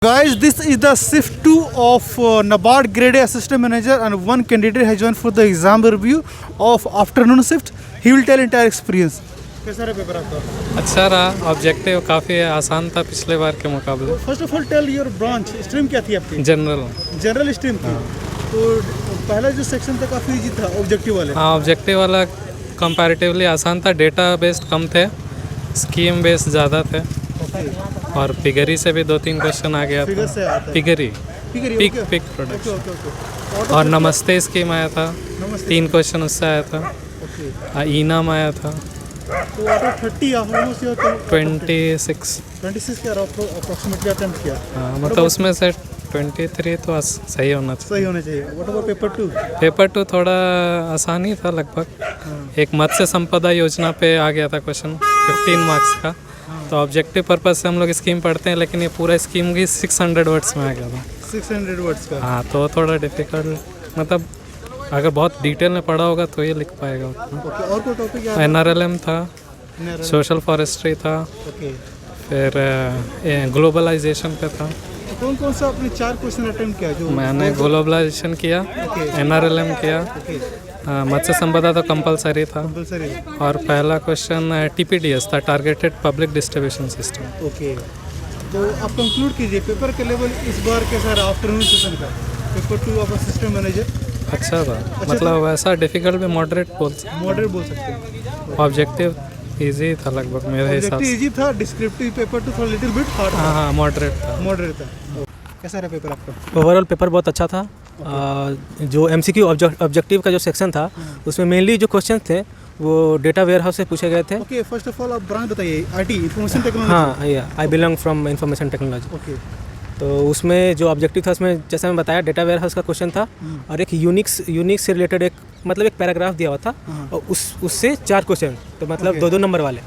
Guys, this is the shift 2 of NABARD Grade A Assistant Manager, and one candidate has joined for the exam review of afternoon shift. He will tell entire experience. कैसा रहा paper आपका? अच्छा रहा, objective काफ़ी आसान था पिछले बार के मुकाबले। First of all tell your branch, stream क्या थी आपकी? जनरल स्ट्रीम थी। तो पहला जो सेक्शन था काफ़ी इजी था, ऑब्जेक्टिव वाले। हाँ, ऑब्जेक्टिव वाला कंपैरेटिवली आसान था, डेटा बेस्ड कम थे, स्कीम बेस्ड ज़्यादा थे और पिगरी से भी 2-3 क्वेश्चन आ गया था। पिगरी पिक प्रोडक्ट और नमस्ते स्कीम आया था, 3 क्वेश्चन उससे आया था। ईनाम आया था। तो आउट ऑफ 30 ऑलमोस्ट या 26 क्या अप्रोक्सीमेटली अटेम्प्ट किया? हाँ, मतलब उसमें से 23 तो सही होना चाहिए। What about paper 2? पेपर 2 थोड़ा आसान ही था लगभग। एक मत्स्य संपदा योजना पे आ गया था क्वेश्चन 15 मार्क्स का। तो ऑब्जेक्टिव पर्पज से हम लोग स्कीम पढ़ते हैं, लेकिन ये पूरा स्कीम की 600 वर्ड्स में आ गया था। 600 वर्ड्स का? हाँ, तो थोड़ा डिफिकल्ट, मतलब अगर बहुत डिटेल में पढ़ा होगा तो ये लिख पाएगा उतना। और कोई टॉपिक? NRLM था, सोशल फॉरेस्ट्री था, फिर ग्लोबलाइजेशन पे था। कौन कौन सा आपने 4 क्वेश्चन अटेम्प्ट किया? जो मैंने ग्लोबलाइजेशन किया, NRLM किया, मत्स्य संपदा तो कंपलसरी था, और पहला क्वेश्चन TPDS था, targeted public distribution system. Okay, तो आप कंक्लूड कीजिए पेपर का लेवल इस बार कैसा रहा आफ्टरनून सेशन का? पेपर 2 ऑफ असिस्टेंट मैनेजर अच्छा था, मतलब वैसा डिफिकल्ट भी मॉडरेट बोल सकते हैं। ऑब्जेक्टिव इजी था लगभग मेरे हिसाब से। इजी था, डिस्क्रिप्टिव पेपर 2 थोड़ा लिटिल बिट हार्ड था। हाँ, मॉडरेट था। कैसा रहा पेपर आपका? ओवरऑल पेपर बहुत अच्छा था। जो MCQ ऑब्जेक्टिव का जो सेक्शन था उसमें मेनली जो क्वेश्चन थे वो डेटा वेयर हाउस से पूछे गए थे। ओके, फर्स्ट ऑफ ऑल आप ब्रांच बताइए। IT, information technology? हाँ, I belong from information technology. Okay, तो उसमें जो ऑब्जेक्टिव था उसमें जैसे मैं बताया डेटा वेयर हाउस का क्वेश्चन था, और एक यूनिक्स से रिलेटेड एक पैराग्राफ दिया हुआ था, और उससे 4 क्वेश्चन, तो मतलब 2-2 नंबर वाले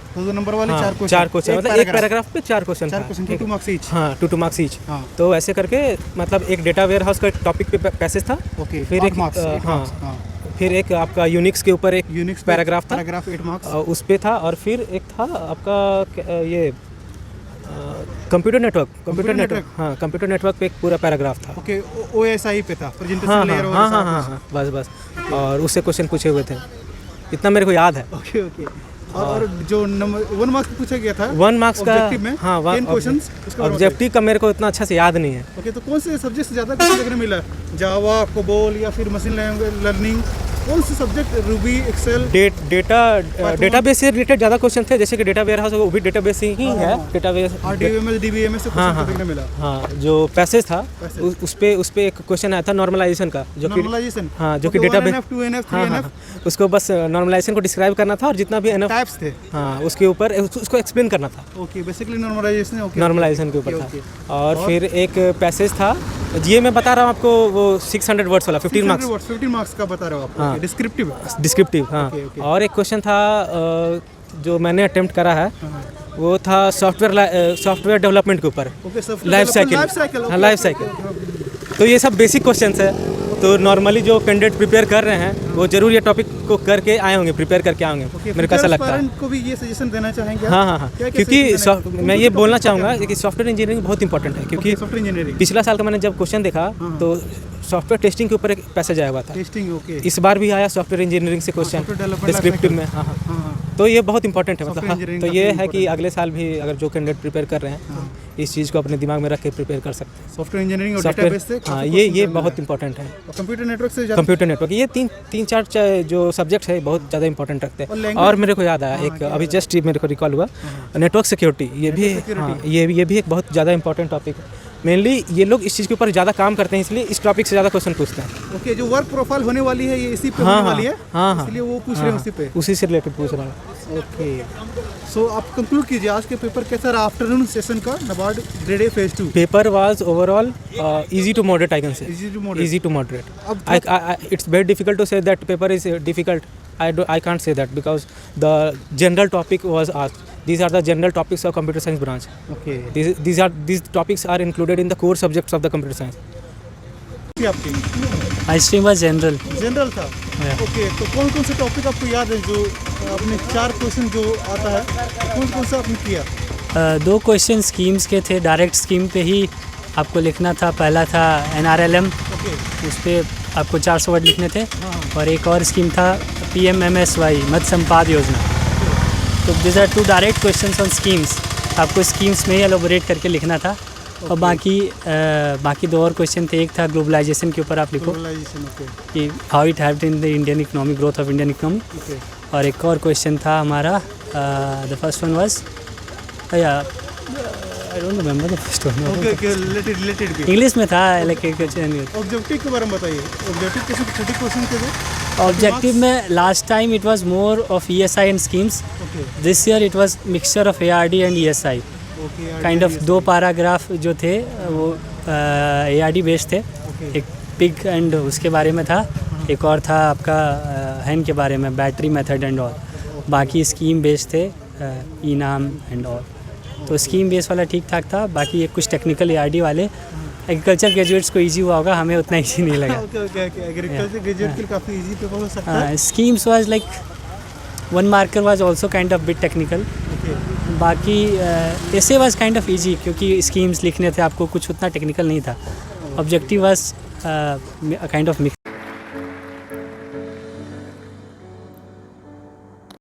4 क्वेश्चन, मतलब एक पैराग्राफ पे 4 क्वेश्चन, 2 मार्क्स ईच। हाँ, 2 मार्क्स ईच। तो ऐसे करके मतलब एक डेटा वेयर हाउस का टॉपिक पे पैसेज था, फिर एक फिर एक आपका यूनिक्स के ऊपर एक पैराग्राफ था, 8 मार्क्स उस पे था, और फिर एक था आपका ये कंप्यूटर नेटवर्क। हाँ, कंप्यूटर नेटवर्क पे एक पूरा पैराग्राफ था। ओके, OSI पे था, प्रेजेंटेशन लेयर। हाँ, बस, और उससे क्वेश्चन पूछे हुए थे, इतना मेरे को याद है। ओके, और जो नंबर 1 मार्क्स पूछा गया था 1 मार्क्स का, हाँ, 10 क्वेश्चंस ऑब्जेक्टिव का मेरे को इतना अच्छा से याद नहीं है। ओके, तो कौन से सब्जेक्ट से ज़्यादा क्वेश्चन देखने मिला? जावा, कोबोल या फिर मशीन लर्निंग? कौन से सब्जेक्ट? Ruby, Excel? डेटाबेस से रिलेटेड ज़्यादा क्वेश्चन थे, जैसे कि डेटा वेयर हाउस वो भी डेटाबेस ही है। डेटाबेस RDBMS, DBMS से क्वेश्चन देखने मिला। हाँ, जो पैसेज था उस पे एक क्वेश्चन आया था नॉर्मलाइजेशन का, जो कि हाँ, जो कि डेटाबेस 1NF, 2NF, 3NF, उसको बस नॉर्मलाइजेशन को डिस्क्राइब करना था, और जितना भी NF टाइप्स थे, हाँ, उसके ऊपर उसको एक्सप्लेन करना था। ओके, बेसिकली नॉर्मलाइजेशन के ऊपर था। और फिर एक पैसेज था, ये मैं बता रहा हूँ आपको, वो 600 वर्ड्स वाला 15 मार्क्स का बता रहा हूँ आपको। हाँ, डिस्क्रिप्टिव। हाँ। और एक क्वेश्चन था जो मैंने अटेम्प्ट करा है, वो था सॉफ्टवेयर डेवलपमेंट के ऊपर, लाइफ साइकिल। तो ये सब बेसिक क्वेश्चंस है, तो नॉर्मली जो कैंडिडेट प्रिपेयर कर रहे हैं वो जरूर ये टॉपिक को करके आए होंगे, प्रिपेयर करके आए होंगे, मेरे को ऐसा लगता है। को भी ये सजेशन देना चाहेंगे? हाँ, क्योंकि मैं ये बोलना चाहूँगा कि सॉफ्टवेयर इंजीनियरिंग बहुत इंपॉर्टेंट है, क्योंकि पिछला साल का मैंने जब क्वेश्चन देखा तो सॉफ्टवेयर टेस्टिंग के ऊपर एक पैसेज आया हुआ था। इस बार भी आया सॉफ्टवेयर इंजीनियरिंग से क्वेश्चन डिस्क्रिप्टिव में। हाँ, तो ये बहुत इंपॉर्टेंट है, मतलब तो ये है कि अगले साल भी अगर जो कैंडिडेट प्रिपेयर कर रहे हैं इस चीज़ को अपने दिमाग में रख के प्रिपेयर कर सकते हैं। सॉफ्टवेयर इंजीनियरिंग और डेटाबेस से, हाँ, ये बहुत इंपॉर्टेंट है। कंप्यूटर नेटवर्क ये 3-4 जो सब्जेक्ट है बहुत ज़्यादा इंपॉर्टेंट रखते हैं। और मेरे को याद आया एक, अभी जस्ट मेरे को रिकॉल हुआ, नेटवर्क सिक्योरिटी, ये भी एक बहुत ज़्यादा इंपॉर्टेंट टॉपिक है। मेनली ये लोग इस चीज़ के ऊपर ज़्यादा काम करते हैं, इसलिए इस टॉपिक से ज़्यादा क्वेश्चन पूछते हैं। ओके, जो वर्क प्रोफाइल होने वाली है ये इसी पे होने वाली है, इसलिए वो पूछ रहे हैं उसी से रिलेटेड पूछ रहा है। ओके, सो आप कंक्लूड कीजिए आज के पेपर कैसा रहा आफ्टरनून सेशन का NABARD grade A phase 2? Paper was overall easy to moderate, I can say. Easy to moderate. It's very difficult to say that paper is difficult. I can't say that because the general topic was asked. These are the general topics of computer science branch. Okay. These topics are included in the core subjects of the computer science. आपकी I stream was general था। Okay, तो कौन कौन से topic आपको याद है जो आपने 4 क्वेश्चन जो आता है कौन कौन सा आपने किया? 2 क्वेश्चन स्कीम्स के थे, डायरेक्ट स्कीम पे ही आपको लिखना था, पहला था NRLM, ओके उस पर आपको 400 वर्ड लिखने थे। हाँ। और एक और स्कीम था PMMSY, मत्स्य संपाद योजना। तो this are 2 direct questions on schemes, आपको स्कीम्स में ही एलोबोरेट करके लिखना था। और बाकी 2 और क्वेश्चन थे, एक था ग्लोबलाइजेशन के ऊपर आप लिखो ग्लोबलाइजेशन, ओके कि how it helped in the Indian economy, growth of Indian economy. Okay और एक और क्वेश्चन था हमारा, the first one was I don't remember the first one, okay okay related भी इंग्लिश में था लाइक क्वेश्चन। ऑब्जेक्टिव के बारे में बताइए। ऑब्जेक्टिव कैसे छोटे क्वेश्चन थे वो? ऑब्जेक्टिव में last time it was more of ESI and schemes, okay this year it was mixture of ARD and ESI, okay kind of 2 paragraph जो थे वो ARD बेस्ड थे। ओके एक पिग एंड उसके बारे में था, एक और था आपका हैन के बारे में, बैटरी मेथड एंड ऑल। बाकी स्कीम बेस्ड थे, इनाम एंड ऑल। तो स्कीम बेस वाला ठीक ठाक था, बाकी ये कुछ टेक्निकल ARD वाले एग्रीकल्चर ग्रेजुएट्स को इजी हुआ होगा, हमें उतना इजी नहीं लगा। Okay okay okay agriculture graduate के लिए काफ़ी इजी पेपर हो सकता है। Schemes was like 1 marker was also kind of bit technical. Okay बाकी ऐसे वाज काइंड ऑफ इजी, क्योंकि स्कीम्स लिखने थे आपको, कुछ उतना टेक्निकल नहीं था। Objective was kind of mix.